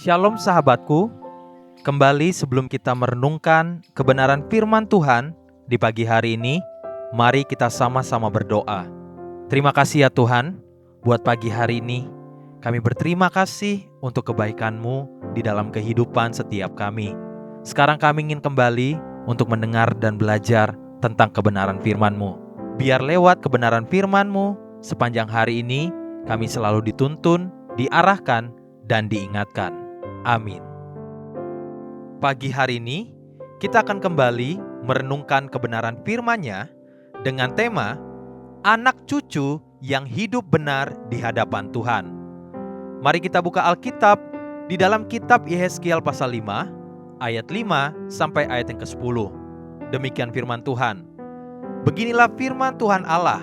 Shalom sahabatku, kembali sebelum kita merenungkan kebenaran firman Tuhan di pagi hari ini, mari kita sama-sama berdoa. Terima kasih ya Tuhan, buat pagi hari ini. Kami berterima kasih untuk kebaikan-Mu di dalam kehidupan setiap kami. Sekarang kami ingin kembali untuk mendengar dan belajar tentang kebenaran firman-Mu. Biar lewat kebenaran firman-Mu, sepanjang hari ini kami selalu dituntun, diarahkan, dan diingatkan. Amin. Pagi hari ini, kita akan kembali merenungkan kebenaran firman-Nya dengan tema Anak Cucu yang Hidup Benar di Hadapan Tuhan. Mari kita buka Alkitab di dalam kitab Yehezkiel pasal 5, ayat 5 sampai ayat yang ke-10. Demikian firman Tuhan. Beginilah firman Tuhan Allah.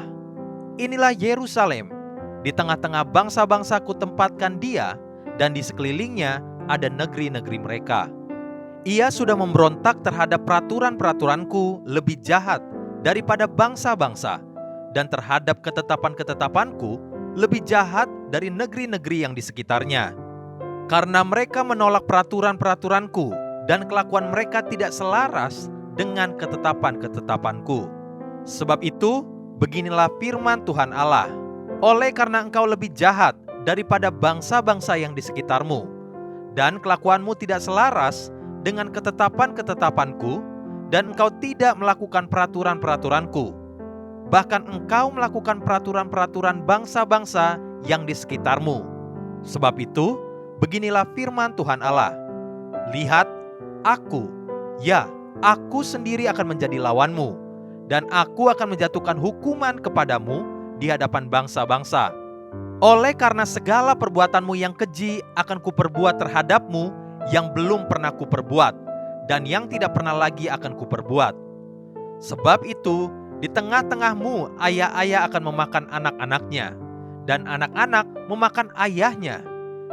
Inilah Yerusalem, di tengah-tengah bangsa-bangsa kutempatkan dia, dan di sekelilingnya ada negeri-negeri mereka. Ia sudah memberontak terhadap peraturan-peraturanku lebih jahat daripada bangsa-bangsa, dan terhadap ketetapan-ketetapanku lebih jahat dari negeri-negeri yang di sekitarnya. Karena mereka menolak peraturan-peraturanku, dan kelakuan mereka tidak selaras dengan ketetapan-ketetapanku. Sebab itu, beginilah firman Tuhan Allah. Oleh karena engkau lebih jahat daripada bangsa-bangsa yang di sekitarmu, dan kelakuanmu tidak selaras dengan ketetapan-ketetapanku, dan engkau tidak melakukan peraturan-peraturanku. Bahkan engkau melakukan peraturan-peraturan bangsa-bangsa yang di sekitarmu. Sebab itu, beginilah firman Tuhan Allah. Lihat, aku sendiri akan menjadi lawanmu, dan aku akan menjatuhkan hukuman kepadamu di hadapan bangsa-bangsa. Oleh karena segala perbuatanmu yang keji akan kuperbuat terhadapmu yang belum pernah kuperbuat, dan yang tidak pernah lagi akan kuperbuat. Sebab itu, di tengah-tengahmu ayah-ayah akan memakan anak-anaknya, dan anak-anak memakan ayahnya,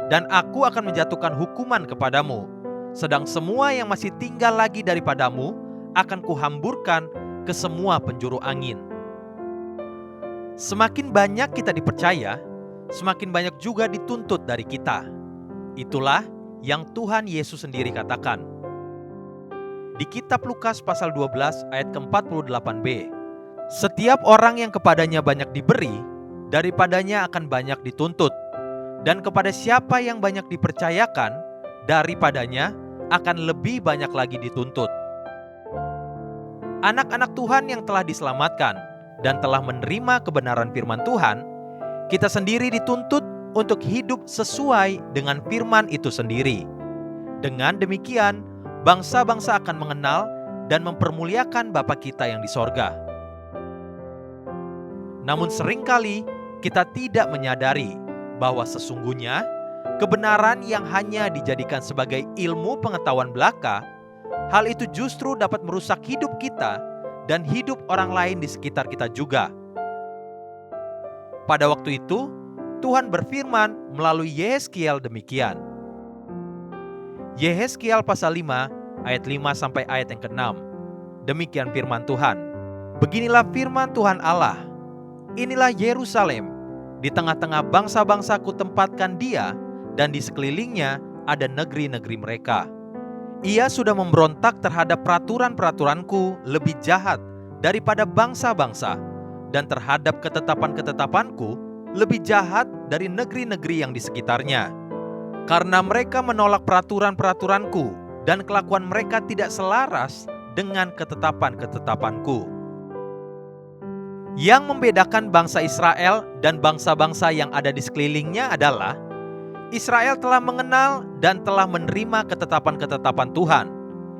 dan aku akan menjatuhkan hukuman kepadamu. Sedang semua yang masih tinggal lagi daripadamu akan kuhamburkan ke semua penjuru angin. Semakin banyak kita dipercaya, semakin banyak juga dituntut dari kita. Itulah yang Tuhan Yesus sendiri katakan. Di kitab Lukas pasal 12 ayat ke-48b, setiap orang yang kepadanya banyak diberi, daripadanya akan banyak dituntut. Dan kepada siapa yang banyak dipercayakan, daripadanya akan lebih banyak lagi dituntut. Anak-anak Tuhan yang telah diselamatkan dan telah menerima kebenaran firman Tuhan, kita sendiri dituntut untuk hidup sesuai dengan firman itu sendiri. Dengan demikian, bangsa-bangsa akan mengenal dan mempermuliakan Bapa kita yang di sorga. Namun seringkali kita tidak menyadari bahwa sesungguhnya kebenaran yang hanya dijadikan sebagai ilmu pengetahuan belaka, hal itu justru dapat merusak hidup kita dan hidup orang lain di sekitar kita juga. Pada waktu itu, Tuhan berfirman melalui Yehezkiel demikian. Yehezkiel pasal 5 ayat 5 sampai ayat yang ke-6. Demikian firman Tuhan. Beginilah firman Tuhan Allah. Inilah Yerusalem, di tengah-tengah bangsa-bangsa kutempatkan dia, dan di sekelilingnya ada negeri-negeri mereka. Ia sudah memberontak terhadap peraturan-peraturanku lebih jahat daripada bangsa-bangsa, dan terhadap ketetapan-ketetapanku lebih jahat dari negeri-negeri yang di sekitarnya. Karena mereka menolak peraturan-peraturanku, dan kelakuan mereka tidak selaras dengan ketetapan-ketetapanku. Yang membedakan bangsa Israel dan bangsa-bangsa yang ada di sekelilingnya adalah Israel telah mengenal dan telah menerima ketetapan-ketetapan Tuhan.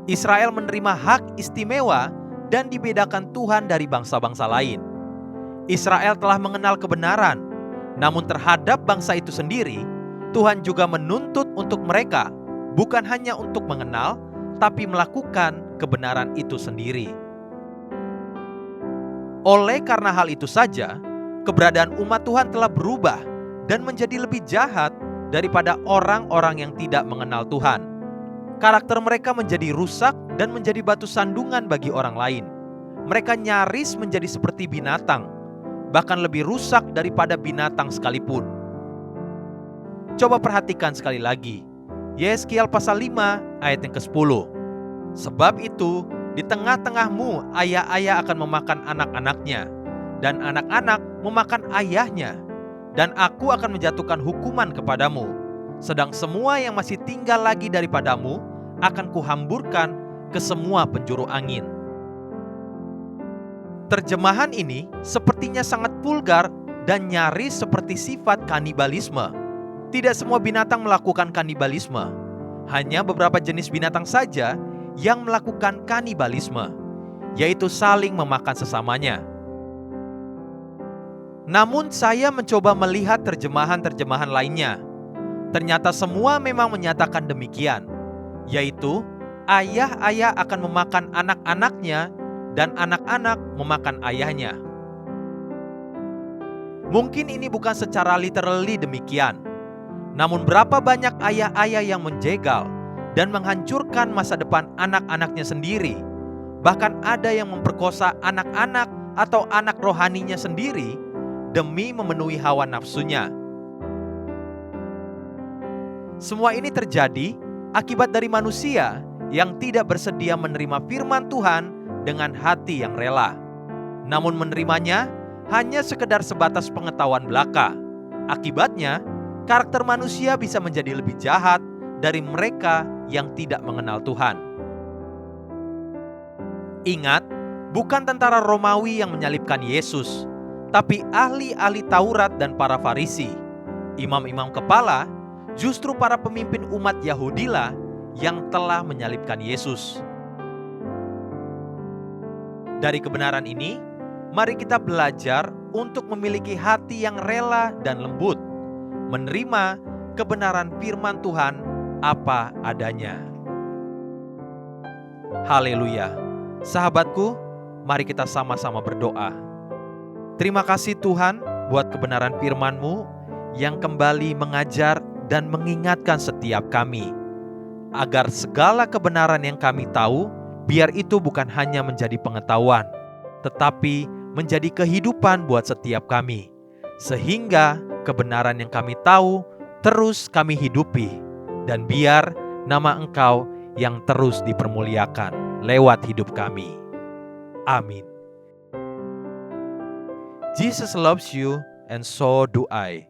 Israel menerima hak istimewa dan dibedakan Tuhan dari bangsa-bangsa lain. Israel telah mengenal kebenaran, namun terhadap bangsa itu sendiri, Tuhan juga menuntut untuk mereka, bukan hanya untuk mengenal, tapi melakukan kebenaran itu sendiri. Oleh karena hal itu saja, keberadaan umat Tuhan telah berubah dan menjadi lebih jahat daripada orang-orang yang tidak mengenal Tuhan. Karakter mereka menjadi rusak dan menjadi batu sandungan bagi orang lain. Mereka nyaris menjadi seperti binatang, bahkan lebih rusak daripada binatang sekalipun. Coba perhatikan sekali lagi. Yeskiel pasal 5 ayat yang ke-10. Sebab itu, di tengah-tengahmu ayah-ayah akan memakan anak-anaknya, dan anak-anak memakan ayahnya, dan aku akan menjatuhkan hukuman kepadamu. Sedang semua yang masih tinggal lagi daripadamu akan kuhamburkan ke semua penjuru angin. Terjemahan ini sepertinya sangat vulgar dan nyaris seperti sifat kanibalisme. Tidak semua binatang melakukan kanibalisme. Hanya beberapa jenis binatang saja yang melakukan kanibalisme, yaitu saling memakan sesamanya. Namun saya mencoba melihat terjemahan-terjemahan lainnya. Ternyata semua memang menyatakan demikian, yaitu ayah-ayah akan memakan anak-anaknya dan anak-anak memakan ayahnya. Mungkin ini bukan secara literally demikian. Namun berapa banyak ayah-ayah yang menjegal dan menghancurkan masa depan anak-anaknya sendiri. Bahkan ada yang memperkosa anak-anak atau anak rohaninya sendiri demi memenuhi hawa nafsunya. Semua ini terjadi akibat dari manusia yang tidak bersedia menerima firman Tuhan dengan hati yang rela. Namun menerimanya hanya sekedar sebatas pengetahuan belaka. Akibatnya, karakter manusia bisa menjadi lebih jahat dari mereka yang tidak mengenal Tuhan. Ingat, bukan tentara Romawi yang menyalibkan Yesus, tapi ahli-ahli Taurat dan para Farisi. Imam-imam kepala, justru para pemimpin umat Yahudilah yang telah menyalibkan Yesus. Dari kebenaran ini, mari kita belajar untuk memiliki hati yang rela dan lembut, menerima kebenaran firman Tuhan apa adanya. Haleluya. Sahabatku, mari kita sama-sama berdoa. Terima kasih Tuhan buat kebenaran firman-Mu yang kembali mengajar dan mengingatkan setiap kami, agar segala kebenaran yang kami tahu, biar itu bukan hanya menjadi pengetahuan, tetapi menjadi kehidupan buat setiap kami, sehingga kebenaran yang kami tahu terus kami hidupi, dan biar nama Engkau yang terus dipermuliakan lewat hidup kami. Amin. Jesus loves you and so do I.